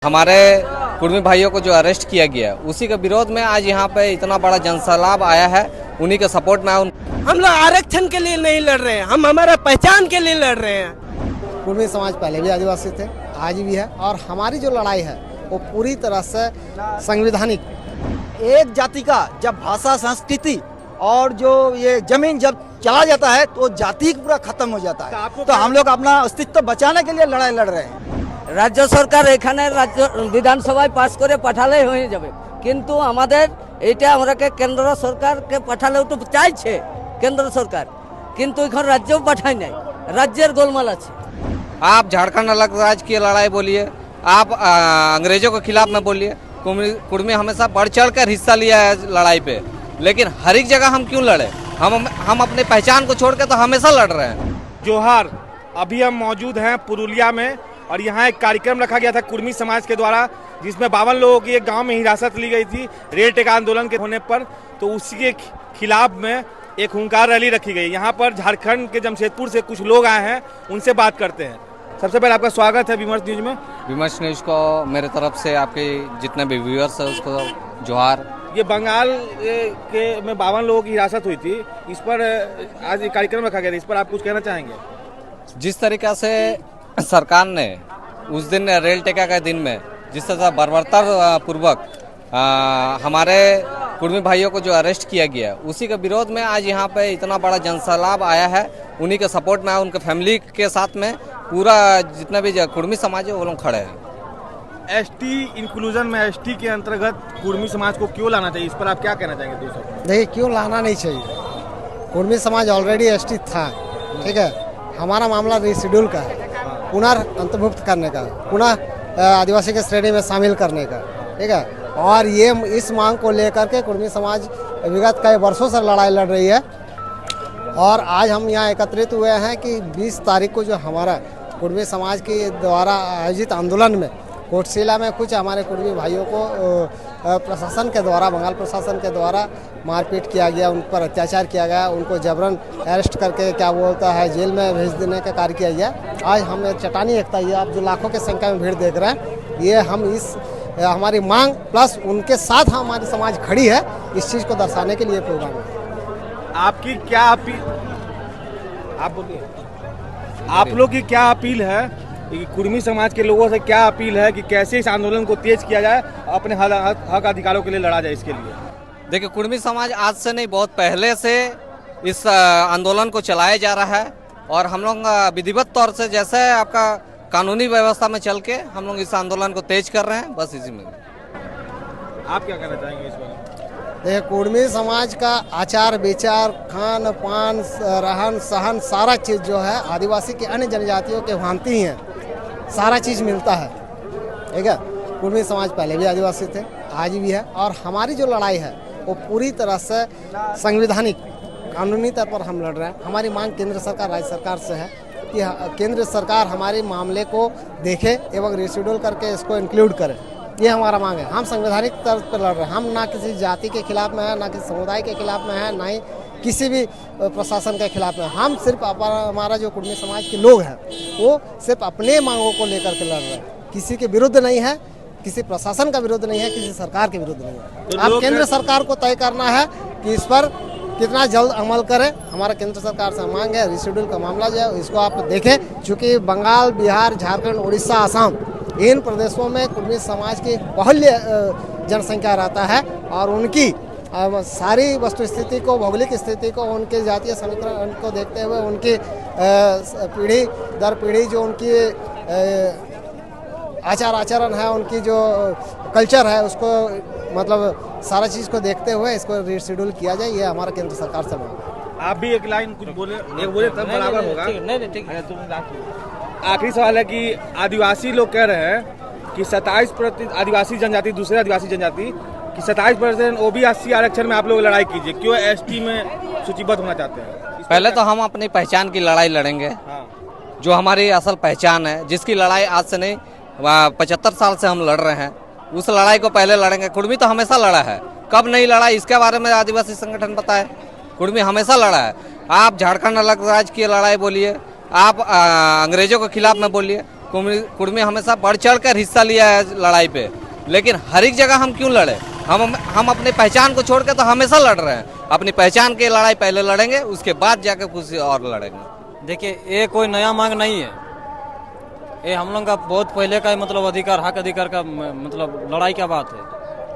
हमारे कुर्मी भाइयों को जो अरेस्ट किया गया उसी के विरोध में आज यहाँ पे इतना बड़ा जनसैलाब आया है। उन्हीं के सपोर्ट में हम लोग आरक्षण के लिए नहीं लड़ रहे हैं, हम हमारा पहचान के लिए लड़ रहे हैं। कुर्मी समाज पहले भी आदिवासी थे, आज भी है, और हमारी जो लड़ाई है वो पूरी तरह से संवैधानिक। एक जाति का जब भाषा, संस्कृति और जो ये जमीन जब चला जाता है तो जाति पूरा खत्म हो जाता है। तो हम लोग अपना अस्तित्व बचाने के लिए लड़ाई लड़ रहे हैं। রাজ্য সরকার এখানে রাজ্য বিধানসভায় পাস করে পাঠালেই হয়ে যাবে, কিন্তু আমাদের এইটা আমরাকে কেন্দ্র সরকারকে পাঠালেও তো চাইছে কেন্দ্র সরকার, কিন্তু এখন রাজ্যও পাঠায় নাই, রাজ্যের গোলমাল আছে। आप झारखंड अलग राज्य की लड़ाई बोलिए, आप अंग्रेजों के खिलाफ में बोलिए, कुर्मी हमेशा बढ़ चढ़ कर हिस्सा लिया है लड़ाई पे, लेकिन हर एक जगह हम क्यों लड़े? हम अपनी पहचान को छोड़ के तो हमेशा लड़ रहे हैं। जोहार, अभी हम मौजूद हैं पुरुलिया में और यहाँ एक कार्यक्रम रखा गया था कुर्मी समाज के द्वारा, जिसमें 52 लोगों की एक गांव में हिरासत ली गई थी रेल टेका आंदोलन के होने पर। तो उसी के खिलाफ में एक हुंकार रैली रखी गई। यहाँ पर झारखंड के जमशेदपुर से कुछ लोग आए हैं, उनसे बात करते हैं। सबसे पहले आपका स्वागत है विमर्श न्यूज में। विमर्श न्यूज को मेरे तरफ से आपके जितने भी व्यूअर्स है उसको जोहार। ये बंगाल के में 52 लोगों की हिरासत हुई थी, इस पर आज एक कार्यक्रम रखा गया था, इस पर आप कुछ कहना चाहेंगे? जिस तरीका से सरकार ने उस दिन रेल टेका के दिन में जिस तरह बर्बरता पूर्वक हमारे कुर्मी भाइयों को जो अरेस्ट किया गया उसी के विरोध में आज यहाँ पे इतना बड़ा जनसैलाब आया है। उन्हीं के सपोर्ट में, उनके फैमिली के साथ में पूरा जितना भी कुर्मी समाज है वो लोग खड़े हैं। एसटी इंक्लूजन में एसटी के अंतर्गत कुर्मी समाज को क्यों लाना चाहिए, इस पर आप क्या कहना चाहेंगे? दोस्तों देखिए, क्यों लाना नहीं चाहिए, कुर्मी समाज ऑलरेडी एसटी था, ठीक है। हमारा मामला रिशेड्यूल का है, पुनर्अंतर्भुक्त करने का, पुनः आदिवासी के श्रेणी में शामिल करने का, ठीक है। और ये इस मांग को लेकर के कुर्मी समाज विगत कई वर्षों से लड़ाई लड़ रही है। और आज हम यहाँ एकत्रित हुए हैं कि 20 तारीख को जो हमारा कुर्मी समाज के द्वारा आयोजित आंदोलन में कोटशिला में कुछ हमारे कुर्मी भाइयों को प्रशासन के द्वारा, बंगाल प्रशासन के द्वारा मारपीट किया गया, उन पर अत्याचार किया गया, उनको जबरन अरेस्ट करके क्या बोलता है जेल में भेज देने का कार्य किया गया। आज हम चट्टानी एकता, ये आप जो लाखों की संख्या में भीड़ देख रहे हैं, ये हम इस हमारी मांग प्लस उनके साथ हमारी समाज खड़ी है, इस चीज़ को दर्शाने के लिए प्रोग्राम है। आपकी क्या अपील, आप बोलिए, आप लोग की क्या अपील है कि कुर्मी समाज के लोगों से क्या अपील है कि कैसे इस आंदोलन को तेज किया जाए, अपने हक अधिकारों के लिए लड़ा जाए? इसके लिए देखिए, कुर्मी समाज आज से नहीं, बहुत पहले से इस आंदोलन को चलाया जा रहा है। और हम लोग विधिवत तौर से जैसे आपका कानूनी व्यवस्था में चल के हम लोग इस आंदोलन को तेज कर रहे हैं, बस इसी में। आप क्या कहना चाहेंगे इस बारे में? देखिए, कुर्मी समाज का आचार विचार, खान पान, रहन सहन, सारा चीज़ जो है आदिवासी की अन्य जनजातियों के भांति ही है, सारा चीज़ मिलता है, ठीक है। कुर्मी समाज पहले भी आदिवासी थे, आज भी है, और हमारी जो लड़ाई है वो पूरी तरह से संवैधानिक कानूनी तौर पर हम लड़ रहे हैं। हमारी मांग केंद्र सरकार, राज्य सरकार से है कि केंद्र सरकार हमारे मामले को देखे एवं रिशेड्यूल करके इसको इंक्लूड करे, ये हमारा मांग है। हम संवैधानिक तौर पर लड़ रहे हैं, हम ना किसी जाति के खिलाफ में है, ना किसी समुदाय के खिलाफ में है, ना ही किसी भी प्रशासन के खिलाफ में। हम सिर्फ हमारा जो कुर्मी समाज के लोग हैं वो सिर्फ अपने मांगों को लेकर के लड़ रहे हैं, किसी के विरुद्ध नहीं है, किसी प्रशासन का विरुद्ध नहीं है, किसी सरकार के विरुद्ध नहीं है। तो अब केंद्र सरकार को तय करना है कि इस पर कितना जल्द अमल करें। हमारा केंद्र सरकार से मांग है, रिशेड्यूल का मामला जो है इसको आप देखें, चूँकि बंगाल, बिहार, झारखंड, उड़ीसा, असम, इन प्रदेशों में कुर्मी समाज की बाहुल्य जनसंख्या रहता है, और उनकी सारी वस्तु स्थिति को, भौगोलिक स्थिति को, उनके जातीय समीकरण को देखते हुए उनकी पीढ़ी दर पीढ़ी जो उनकी आचार आचरण है, उनकी जो कल्चर है, उसको मतलब सारा चीज़ को देखते हुए इसको रिशेड्यूल किया जाए, ये हमारा केंद्र सरकार से मांग। आप भी एक लाइन कुछ बोले, एक बोले तब बराबर होगा। नहीं ठीक है। आखिरी सवाल है कि आदिवासी लोग कह रहे हैं कि 27% आदिवासी जनजाति, दूसरे आदिवासी जनजाति कि 27% ओबीसी आरक्षण में आप लोग लड़ाई कीजिए, क्यों एसटी में सूचीबद्ध होना चाहते हैं? पहले तो हम अपनी पहचान की लड़ाई लड़ेंगे। हाँ। जो हमारी असल पहचान है, जिसकी लड़ाई आज से नहीं 75 साल से हम लड़ रहे हैं, उस लड़ाई को पहले लड़ेंगे। कुर्मी तो हमेशा लड़ा है, कब नहीं लड़ा इसके बारे में आदिवासी संगठन बताए। कुर्मी हमेशा लड़ा है। आप झारखंड अलग राज्य की लड़ाई बोलिए, आप अंग्रेजों के खिलाफ में बोलिए, कुर्मी हमेशा बढ़ चढ़ कर हिस्सा लिया है लड़ाई पे, लेकिन हर एक जगह हम क्यों लड़े? हम अपनी पहचान को छोड़ के तो हमेशा लड़ रहे हैं। अपनी पहचान की लड़ाई पहले लड़ेंगे, उसके बाद जाकर कुछ और लड़ेंगे। देखिए, ये कोई नया मांग नहीं है, ये हम लोग का बहुत पहले का मतलब अधिकार, हक अधिकार का मतलब लड़ाई का बात है।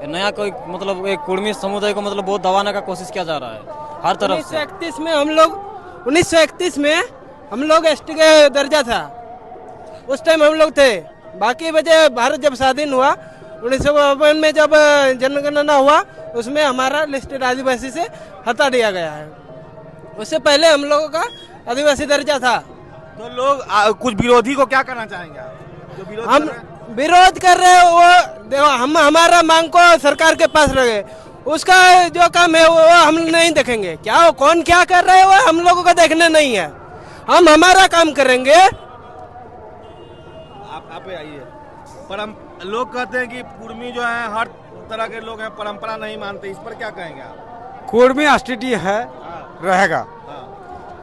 ये नया कोई मतलब एक कुर्मी समुदाय को मतलब बहुत दबाने का कोशिश किया जा रहा है हर तरफ से। 1931 में हम लोग एसटी का दर्जा था, उस टाइम हम लोग थे। बाकी वजह भारत जब स्वाधीन हुआ 1952 में जब जनगणना हुआ, उसमें हमारा लिस्टेड आदिवासी से हटा दिया गया है। उससे पहले हम लोगों का आदिवासी दर्जा था। तो लोग कुछ विरोधी को क्या करना चाहेंगे आप? जो विरोध हम कर रहे हैं? विरोध कर रहे हैं वो देखो, हम हमारा मांग को सरकार के पास रखे, उसका जो काम है वो हम नहीं देखेंगे। क्या वो कौन क्या कर रहे हैं वो हम लोगों को देखना नहीं है। हम हमारा काम करेंगे। आप आइए। लोग कहते हैं कि कुर्मी जो है हर तरह के लोग हैं, परंपरा नहीं मानते, इस पर क्या कहेंगे आप? कुर्मी एसटीटी है, रहेगा,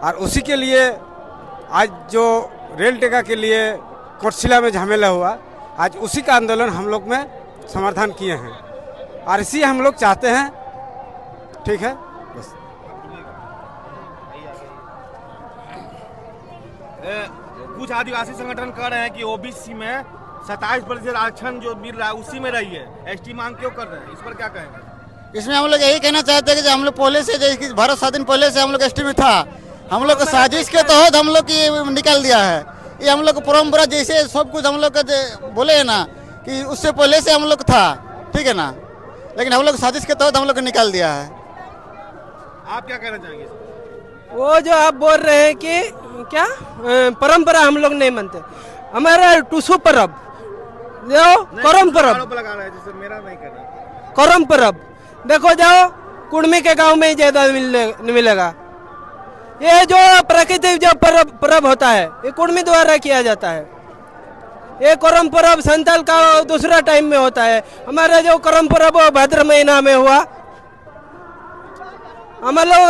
और उसी के लिए आज जो रेल टेका के लिए कोटशिला में झमेला हुआ, आज उसी का आंदोलन हम लोग में समर्थन किए हैं, और इसी हम लोग चाहते हैं। ठीक है, बस। कुछ आदिवासी संगठन कह रहे हैं कि ओबीसी में 27% आरक्षण जो मिल रहा है उसी में रही है, एसटी मांग क्यों कर रहे हैं? इस पर क्या कहेंगे? इसमें हम लोग यही कहना चाहते हैं कि हम लोग पहले से, जैसे भारत स्वाधीन पहले से हम लोग एसटी में था, हम लोग को साजिश के तहत हम लोग की निकाल दिया है। ये हम लोग को परम्परा जैसे सब कुछ हम लोग का बोले है ना कि उससे पहले से हम लोग था, ठीक है ना, लेकिन हम लोग साजिश के तहत हम लोग को निकाल दिया है। आप क्या कहना चाहेंगे? वो जो आप बोल रहे हैं कि क्या परंपरा हम लोग नहीं मानते, हमारा टूसू परब जो करम परब लगा रहा है, जैसे मेरा नहीं करना करम परब, देखो जाओ कुर्मी के गांव में ही ज्यादा मिलेगा। ये जो प्राकृतिक जो परब होता है ये कुर्मी द्वारा किया जाता है। ये करम परब संताल का दूसरा टाइम में होता है। हमारा जो करम परब वो भाद्र महीना में हुआ। हमारे लोग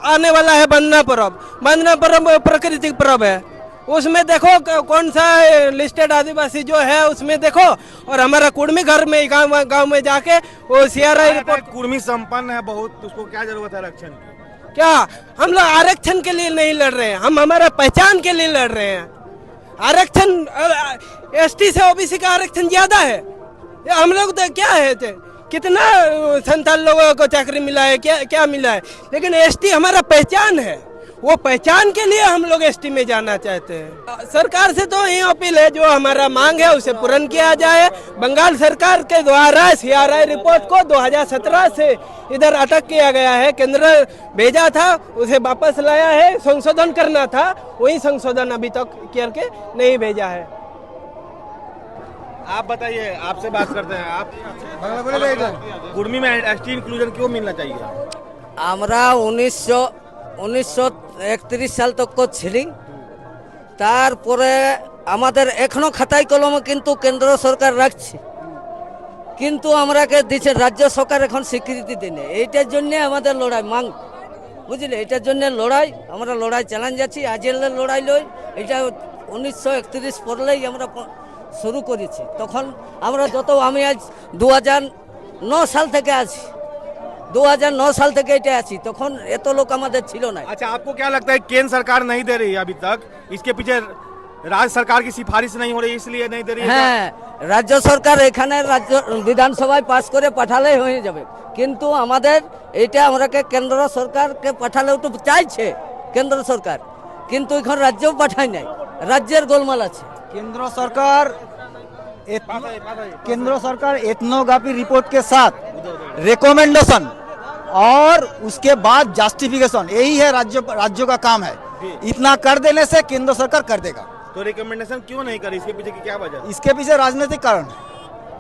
आने वाला है बंदना परब। बंदना परब प्राकृतिक परब है, उसमें देखो कौन सा लिस्टेड आदिवासी जो है उसमें देखो, और हमारा कुर्मी घर में गांव में जाके वो सीआरआई रिपोर्ट। कुर्मी संपन्न है बहुत, उसको क्या जरूरत है आरक्षण की? क्या हम लोग आरक्षण के लिए नहीं लड़ रहे हैं, हम हमारा पहचान के लिए लड़ रहे हैं। आरक्षण एसटी से ओबीसी का आरक्षण ज्यादा है। हम लोग तो क्या है, कितना संतान लोगों को चाकरी मिला है, क्या मिला है, लेकिन एसटी हमारा पहचान है। वो पहचान के लिए हम लोग एसटी में जाना चाहते हैं। सरकार से तो यही अपील है, जो हमारा मांग है उसे पूर्ण किया जाए। बंगाल सरकार के द्वारा सीआरआई रिपोर्ट को 2017 से इधर अटक किया गया है, केंद्र भेजा था, उसे वापस लाया है, संशोधन करना था, वही संशोधन अभी तक करके नहीं भेजा है। आप बताइए, आपसे बात करते हैं। आप कुर्मी में एसटी इंक्लूजन क्यों मिलना चाहिए? আমরা 1931 সাল তক ছিলি, তারপরে আমাদের এখনো খাতায় কলমে কিন্তু কেন্দ্র সরকার রাখছে, কিন্তু আমরাকে দিচ্ছে রাজ্য সরকার এখন স্বীকৃতি দেয়। এইটার জন্য আমাদের লড়াই মাং, বুঝলে, এটার জন্য লড়াই, আমরা লড়াই চালান যাচ্ছি। আজের লড়াই লই, এটা 1931 পরলেই আমরা শুরু করেছি। তখন আমরা আমি আজ 2009 সাল থেকে আছি, 2009 সাল থেকে এটা আছি, তখন এত লোক আমাদের ছিল না। अच्छा, आपको क्या लगता है केंद्र सरकार नहीं दे रही है अभी तक? इसके पीछे राज्य सरकार की सिफारिश नहीं हो रही, इसलिए नहीं दे रही है? হ্যাঁ, রাজ্য সরকার এখানে রাজ্য বিধানসভায় পাস করে পাঠালেই হয়ে যাবে, কিন্তু আমাদের এটা আমরাকে কেন্দ্র সরকারকে পাঠালেও তো চাইছে কেন্দ্র সরকার, কিন্তু এখন রাজ্যও পাঠায় নাই, রাজ্যের গোলমাল আছে। केंद्र सरकार एथनोग्राफी रिपोर्ट के साथ रिकमेंडेशन और उसके बाद जस्टिफिकेशन, यही है राज्यों का काम है। इतना कर देने से केंद्र सरकार कर देगा। तो रिकमेंडेशन क्यों नहीं करी? इसके पीछे की क्या वजह? इसके पीछे राजनीतिक कारण,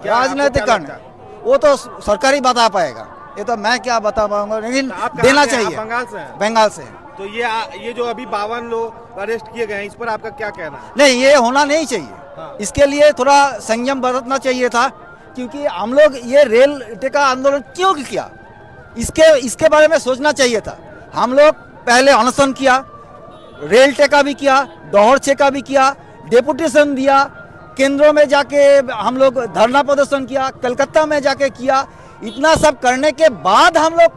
क्या राजनीतिक आपको क्या कारण लगता है? वो तो सरकार ही बता पाएगा, ये तो मैं क्या बता पाऊंगा, लेकिन आप कहाँ देना से हैं? चाहिए। आप बंगाल से हैं? बंगाल से। तो ये जो अभी 52 लोग अरेस्ट किए गए हैं, इस पर आपका क्या कहना है? नहीं, ये होना नहीं चाहिए। इसके लिए थोड़ा संयम बरतना चाहिए था, क्योंकि हम लोग ये रेल टेका आंदोलन क्यों किया, इसके बारे में सोचना चाहिए था। हम लोग पहले अनशन किया, रेल टेका भी किया, डोहर छेका भी किया, डेपुटेशन दिया, केंद्रों में जाके हम लोग धरना प्रदर्शन किया, कलकत्ता में जाके किया। इतना सब करने के बाद हम लोग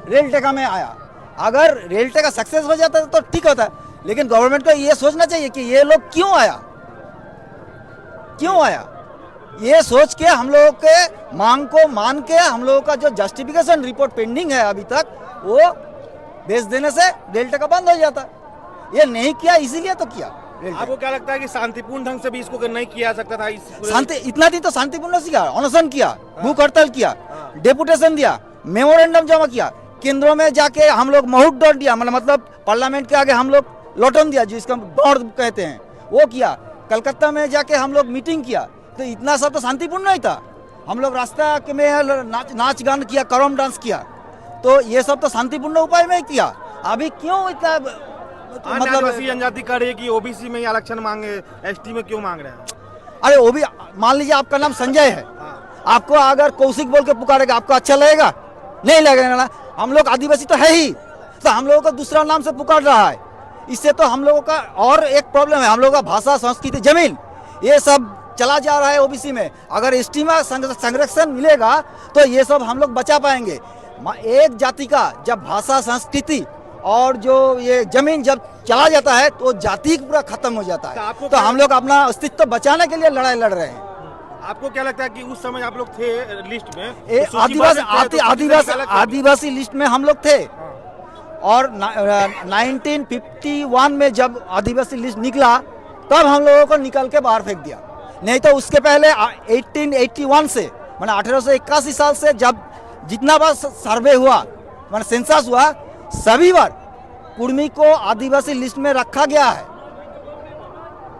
रेल टेका में आया। अगर रेल टेका सक्सेस हो जाता तो ठीक होता है, लेकिन गवर्नमेंट को ये सोचना चाहिए कि ये लोग क्यों आया, क्यों आया। ये सोच के हम लोगों के मांग को मान के हम लोगों का जो जस्टिफिकेशन रिपोर्ट पेंडिंग है अभी तक, वो भेज देने से रेल टेका बंद हो जाता। ये नहीं किया, इसीलिए तो किया। आपको क्या लगता है कि शांतिपूर्ण ढंग से भी इसको नहीं किया जा सकता था? शांति इतना दिन तो शांतिपूर्ण से किया, अनशन किया, भूख हड़ताल किया, डेपुटेशन दिया, मेमोरेंडम जमा किया, केंद्रों में जाके हम लोग महूट डॉट दिया, मतलब पार्लियामेंट के आगे हम लोग लौटन दिया, जिसका दौड़ कहते हैं, वो किया। कलकत्ता में जाके हम लोग मीटिंग किया। तो इतना सब तो शांतिपूर्ण नहीं था। हम लोग रास्ता में नाच गान किया, करम डांस किया, तो ये सब तो शांतिपूर्ण उपाय में किया। अभी क्यों इतना मतलब जनजाति कर रही है कि ओबीसी में ही आरक्षण मांगे, एसटी में क्यों मांग रहे हैं? अरे वो भी, मान लीजिए आपका नाम संजय है, आपको अगर कौशिक बोल के पुकारेगा, आपको अच्छा लगेगा? नहीं लगेगा ना। हम लोग आदिवासी तो है ही, तो हम लोगों को दूसरा नाम से पुकार रहा है। इससे तो हम लोगों का और एक प्रॉब्लम है, हम लोगों का भाषा, संस्कृति, जमीन, ये सब चला जा रहा है ओबीसी में। अगर एसटी में संरक्षण मिलेगा तो ये सब हम लोग बचा पाएंगे। एक जाति का जब भाषा, संस्कृति और जो ये जमीन जब चला जाता है तो जाति पूरा खत्म हो जाता है। तो हम लोग अपना अस्तित्व बचाने के लिए लड़ाई लड़ रहे हैं। आपको क्या लगता है कि उस समय आप लोग थे लिस्ट में? आदिवासी लिस्ट में हम लोग थे, और 1951 में जब आदिवासी लिस्ट निकला तब हम लोगों को निकल के बाहर फेंक दिया। नहीं तो उसके पहले 1881 से, मैंने 1881 साल से जब जितना बार सर्वे हुआ, मैंने सेंसस हुआ, सभी बार कुर्मी को आदिवासी लिस्ट में रखा गया है,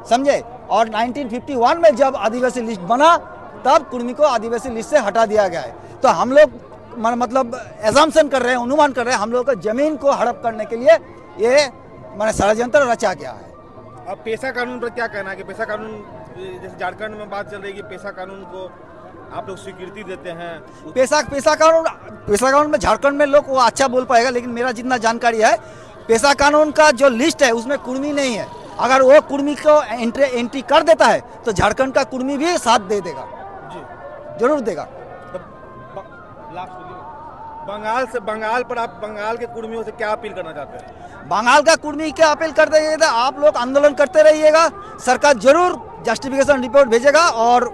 समझे। और 1951 में जब आदिवासी लिस्ट बना तब कुर्मी को आदिवासी लिस्ट से हटा दिया गया है। तो हम लोग मतलब एजम्पशन कर रहे हैं, अनुमान कर रहे हैं, हम लोग को जमीन को हड़प करने के लिए ये मैंने षड्यंत्र रचा गया है। अब पेशा कानून पर क्या कहना है कि पेशा कानून, जैसे झारखंड में बात चल रही है कि पेशा कानून को आप लोग स्वीकृति देते हैं? पेशा कानून में झारखंड में लोग वो अच्छा बोल पाएगा, लेकिन मेरा जितना जानकारी है, पेशा कानून का जो लिस्ट है उसमें कुर्मी नहीं है। अगर वो कुर्मी को एंट्री कर देता है तो झारखंड का कुर्मी भी साथ दे देगा, जरूर देगा। बंगाल पर आप बंगाल के कुर्मियों से क्या अपील करना चाहते हैं? बंगाल का कुर्मी क्या अपील कर देगा? आप लोग आंदोलन करते रहिएगा, सरकार जरूर जस्टिफिकेशन रिपोर्ट भेजेगा और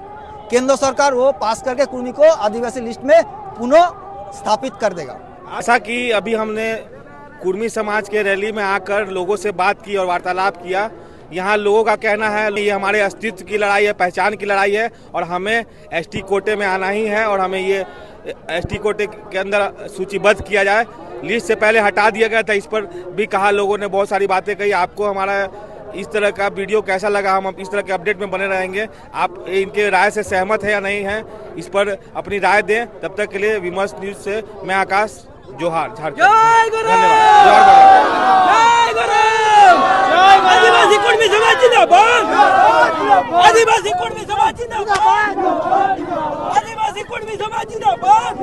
केंद्र सरकार वो पास करके कुर्मी को आदिवासी लिस्ट में पुनः स्थापित कर देगा। ऐसा कि अभी हमने कुर्मी समाज के रैली में आकर लोगों से बात की और वार्तालाप किया। यहाँ लोगों का कहना है ये हमारे अस्तित्व की लड़ाई है, पहचान की लड़ाई है, और हमें एसटी कोटे में आना ही है, और हमें ये एसटी कोटे के अंदर सूचीबद्ध किया जाए। लिस्ट से पहले हटा दिया गया था, इस पर भी कहा, लोगों ने बहुत सारी बातें कही। आपको हमारा इस तरह का वीडियो कैसा लगा? हम इस तरह के अपडेट में बने रहेंगे। आप इनके राय से सहमत है या नहीं है, इस पर अपनी राय दें। तब तक के लिए विमर्श न्यूज से मैं आकाश, जोहार, झारखंड। आदिवासी कुर्मी समाज जिंदाबाद, आदिवासी कुर्मी समाज जिंदाबाद, आदिवासी कुर्मी समाज जिंदाबाद।